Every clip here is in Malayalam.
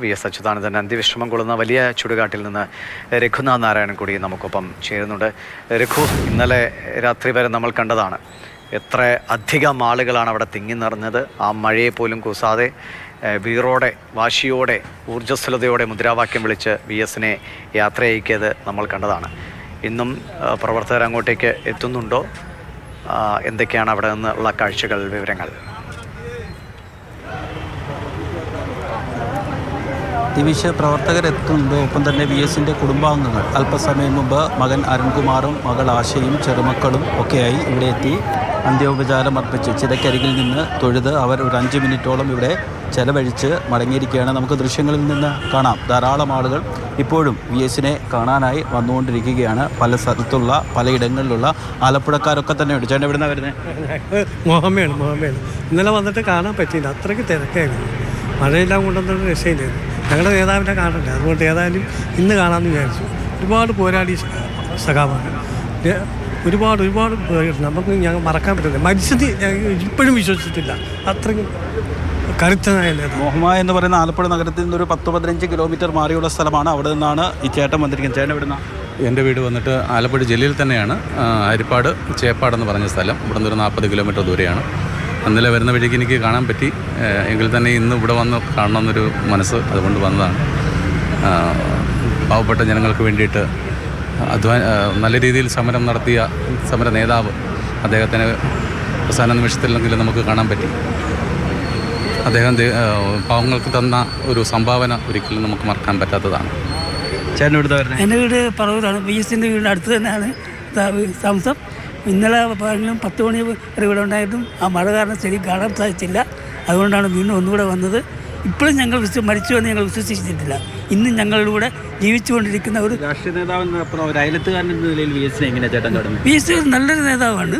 വി.എസ്. അച്യുതാനന്ദൻ അന്ത്യവിശ്രമം കൊള്ളുന്ന വലിയ ചുടുകാട്ടിൽ നിന്ന് രഘുനാഥ് നാരായണൻ കൂടി നമുക്കൊപ്പം ചേരുന്നുണ്ട്. രഘു, ഇന്നലെ രാത്രി വരെ നമ്മൾ കണ്ടതാണ് എത്ര അധികം ആളുകളാണ് അവിടെ തിങ്ങി നിറഞ്ഞത്. ആ മഴയെ പോലും കൂസാതെ വീറോടെ, വാശിയോടെ, ഊർജ്ജസ്വലതയോടെ മുദ്രാവാക്യം വിളിച്ച് വി.എസിനെ യാത്ര അയക്കിയത് നമ്മൾ കണ്ടതാണ്. ഇന്നും പ്രവർത്തകർ അങ്ങോട്ടേക്ക് എത്തുന്നുണ്ടോ? എന്തൊക്കെയാണ് അവിടെ നിന്നുള്ള കാഴ്ചകൾ, വിവരങ്ങൾ? ദിവിഷ പ്രവർത്തകരെത്തുന്നുണ്ട്. ഒപ്പം തന്നെ വി.എസിൻ്റെ കുടുംബാംഗങ്ങൾ അല്പസമയം മുമ്പ് മകൻ അരുൺകുമാറും മകൾ ആശയും ചെറുമക്കളും ഒക്കെയായി ഇവിടെ എത്തി അന്ത്യോപചാരം അർപ്പിച്ച് ചിതക്കരികിൽ നിന്ന് തൊഴുത് അവർ ഒരു 5 മിനിറ്റോളം ഇവിടെ ചെലവഴിച്ച് മടങ്ങിയിരിക്കുകയാണ്. നമുക്ക് ദൃശ്യങ്ങളിൽ നിന്ന് കാണാം, ധാരാളം ആളുകൾ ഇപ്പോഴും വി.എസിനെ കാണാനായി വന്നുകൊണ്ടിരിക്കുകയാണ്. പല സ്ഥലത്തുള്ള പലയിടങ്ങളിലുള്ള ആലപ്പുഴക്കാരൊക്കെ തന്നെയുണ്ട്. ചേട്ടൻ എവിടെ നിന്നാണ് വരുന്നത്? മുഹമ്മയാണ്. ഇന്നലെ വന്നിട്ട് കാണാൻ പറ്റിയില്ല, അത്രയ്ക്ക് തിരക്കായിരുന്നു. മഴയെല്ലാം കൊണ്ടുവന്നിട്ട് രക്ഷയില്ലായിരുന്നു. ഞങ്ങളുടെ നേതാവിനെ കാണണ്ടേ, അതുകൊണ്ട് ഏതായാലും ഇന്ന് കാണാമെന്ന് വിചാരിച്ചു. ഒരുപാട് പോരാടി സഖാവാണ്, ഒരുപാട് നമുക്ക് ഞങ്ങൾ മറക്കാൻ പറ്റില്ല. മനുഷ്യന് ഇപ്പോഴും വിശ്വസിച്ചിട്ടില്ല, അത്രയും കരുത്തനായ നേതാവ്. മുഹമ്മ എന്ന് പറയുന്ന ആലപ്പുഴ നഗരത്തിൽ നിന്ന് ഒരു 10-15 കിലോമീറ്റർ മാറിയുള്ള സ്ഥലമാണ്. അവിടെ നിന്നാണ് ഈ ചേട്ടൻ വന്നിരിക്കുന്നത്. ചേട്ടൻ എവിടെ നിന്നാണ്? എൻ്റെ വീട് വന്നിട്ട് ആലപ്പുഴ ജില്ലയിൽ തന്നെയാണ്, ഹരിപ്പാട് ചേപ്പാടെന്ന് പറഞ്ഞ സ്ഥലം. ഇവിടെ നിന്ന് ഒരു 40 കിലോമീറ്റർ ദൂരെയാണ്. ഇന്നലെ വരുന്ന വഴിക്ക് എനിക്ക് കാണാൻ പറ്റി. എങ്കിൽ തന്നെ ഇന്ന് ഇവിടെ വന്ന് കാണണമെന്നൊരു മനസ്സ്, അതുകൊണ്ട് വന്നതാണ്. പാവപ്പെട്ട ജനങ്ങൾക്ക് വേണ്ടിയിട്ട് നല്ല രീതിയിൽ സമരം നടത്തിയ സമര നേതാവ്, അദ്ദേഹത്തിന് അവസാന നിമിഷത്തിലെങ്കിലും നമുക്ക് കാണാൻ പറ്റി. അദ്ദേഹം പാവങ്ങൾക്ക് തന്ന ഒരു സംഭാവന ഒരിക്കലും നമുക്ക് മറക്കാൻ പറ്റാത്തതാണ്. ചേട്ടൻ എവിടെ വരുന്നത്? എൻ്റെ വീട് പറവൂരാണ്. വി.എസിൻ്റെ വീടിൻ്റെ അടുത്ത് തന്നെയാണ് താമസം. ഇന്നലെ 10 മണി വരെ ഇവിടെ ഉണ്ടായിട്ടും ആ മഴ കാരണം ശരി കാണാൻ സാധിച്ചില്ല. അതുകൊണ്ടാണ് വീണ്ടും ഒന്നുകൂടെ വന്നത്. ഇപ്പോഴും ഞങ്ങൾ മരിച്ചു എന്ന് ഞങ്ങൾ വിശ്വസിച്ചിട്ടില്ല. ഇന്നും ഞങ്ങളിലൂടെ ജീവിച്ചുകൊണ്ടിരിക്കുന്ന ഒരു രാഷ്ട്രീയ നേതാവിനപ്പുറം ഒരു അയലത്തുകാരൻ എന്ന നിലയിൽ വി.എസിനെ എങ്ങനെയാണ് ചേട്ടൻ കാണുന്നത്? വി.എസ് നല്ലൊരു നേതാവാണ്,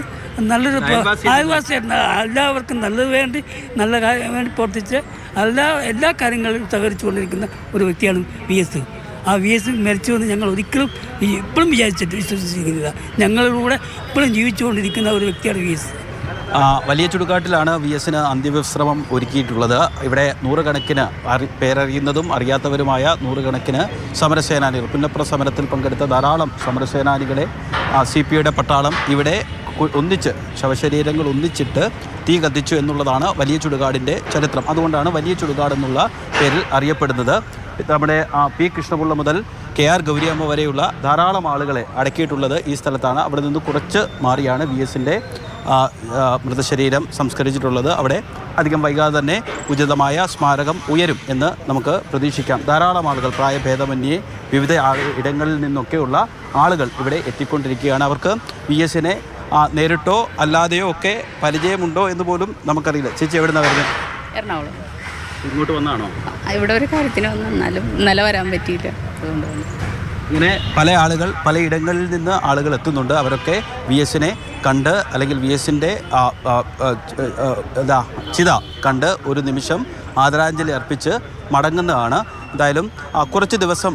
നല്ലൊരു അയൽവാസിയായിരുന്നു. എല്ലാവർക്കും നല്ലത് വേണ്ടി, നല്ല കാര്യം വേണ്ടി പ്രവർത്തിച്ച് എല്ലാ കാര്യങ്ങളിലും സഹകരിച്ചുകൊണ്ടിരിക്കുന്ന ഒരു വ്യക്തിയാണ് വി.എസ്. ആ വി.എസ് മരിച്ചുവെന്ന് ഞങ്ങൾ ഒരിക്കലും ഇപ്പോഴും വിശ്വസിച്ചിരിക്കുന്നില്ല. ഞങ്ങളിലൂടെ ഇപ്പോഴും ജീവിച്ചുകൊണ്ടിരിക്കുന്ന ഒരു വ്യക്തിയാണ് വി.എസ്. വലിയ ചുടുകാട്ടിലാണ് വി.എസിന് അന്ത്യവിശ്രമം ഒരുക്കിയിട്ടുള്ളത്. ഇവിടെ നൂറുകണക്കിന് പേരറിയുന്നതും അറിയാത്തവരുമായ നൂറുകണക്കിന് സമരസേനാനികൾ, പുന്നപ്ര സമരത്തിൽ പങ്കെടുത്ത ധാരാളം സമരസേനാനികളെ CPIയുടെ പട്ടാളം ഇവിടെ ഒന്നിച്ച്, ശവശരീരങ്ങൾ ഒന്നിച്ചിട്ട് തീ കത്തിച്ചു എന്നുള്ളതാണ് വലിയ ചുടുകാടിൻ്റെ ചരിത്രം. അതുകൊണ്ടാണ് വലിയ ചുടുകാട് എന്നുള്ള പേരിൽ അറിയപ്പെടുന്നത്. നമ്മുടെ P. കൃഷ്ണപിള്ള മുതൽ KR ഗൗരിയമ്മ വരെയുള്ള ധാരാളം ആളുകളെ അടക്കിയിട്ടുള്ളത് ഈ സ്ഥലത്താണ്. അവിടെ നിന്ന് കുറച്ച് മാറിയാണ് വി.എസിൻ്റെ മൃതശരീരം സംസ്കരിച്ചിട്ടുള്ളത്. അവിടെ അധികം വൈകാതെ തന്നെ ഉചിതമായ സ്മാരകം ഉയരും എന്ന് നമുക്ക് പ്രതീക്ഷിക്കാം. ധാരാളം ആളുകൾ, പ്രായഭേദമന്യേ വിവിധ ഇടങ്ങളിൽ നിന്നൊക്കെയുള്ള ആളുകൾ ഇവിടെ എത്തിക്കൊണ്ടിരിക്കുകയാണ്. അവർക്ക് വി.എസിനെ നേരിട്ടോ അല്ലാതെയോ ഒക്കെ പരിചയമുണ്ടോ എന്ന് പോലും നമുക്കറിയില്ല. ചേച്ചി എവിടെ നിന്നാണ് വരുന്നത്? എറണാകുളം. ഇങ്ങോട്ട് വന്നാണോ? ഇവിടെ ഒരു കാര്യത്തിന് വന്നാലും ഇന്നലെ വരാൻ പറ്റിയില്ല, അതുകൊണ്ട് ഇങ്ങനെ പല ആളുകൾ പലയിടങ്ങളിൽ നിന്ന് ആളുകൾ എത്തുന്നുണ്ട്. അവരൊക്കെ വി.എസിനെ കണ്ട്, അല്ലെങ്കിൽ വി.എസിൻ്റെ ചിത കണ്ട് ഒരു നിമിഷം ആദരാഞ്ജലി അർപ്പിച്ച് മടങ്ങുന്നതാണ്. എന്തായാലും കുറച്ച് ദിവസം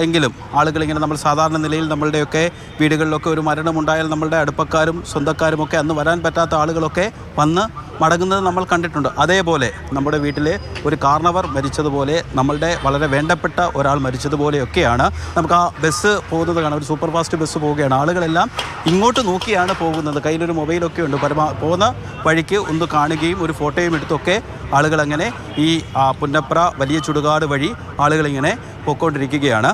എങ്കിലും ആളുകളിങ്ങനെ, നമ്മൾ സാധാരണ നിലയിൽ നമ്മളുടെയൊക്കെ വീടുകളിലൊക്കെ ഒരു മരണമുണ്ടായാൽ നമ്മളുടെ അടുപ്പക്കാരും സ്വന്തക്കാരുമൊക്കെ അന്ന് വരാൻ പറ്റാത്ത ആളുകളൊക്കെ വന്ന് മടങ്ങുന്നത് നമ്മൾ കണ്ടിട്ടുണ്ട്. അതേപോലെ നമ്മുടെ വീട്ടിലെ ഒരു കാർണവർ മരിച്ചതുപോലെ, നമ്മളുടെ വളരെ വേണ്ടപ്പെട്ട ഒരാൾ മരിച്ചതുപോലെയൊക്കെയാണ് നമുക്ക് ആ ബസ് പോകുന്നത് കാണാം. ഒരു സൂപ്പർ ഫാസ്റ്റ് ബസ് പോവുകയാണ്. ആളുകളെല്ലാം ഇങ്ങോട്ട് നോക്കിയാണ് പോകുന്നത്. കയ്യിലൊരു മൊബൈലൊക്കെ ഉണ്ട്. പോകുന്ന വഴിക്ക് ഒന്ന് കാണുകയും ഒരു ഫോട്ടോയും എടുത്തൊക്കെ ആളുകളങ്ങനെ ഈ പുന്നപ്ര വലിയ ചുടുകാട് വഴി ആളുകളിങ്ങനെ പോയിക്കൊണ്ടിരിക്കുകയാണ്.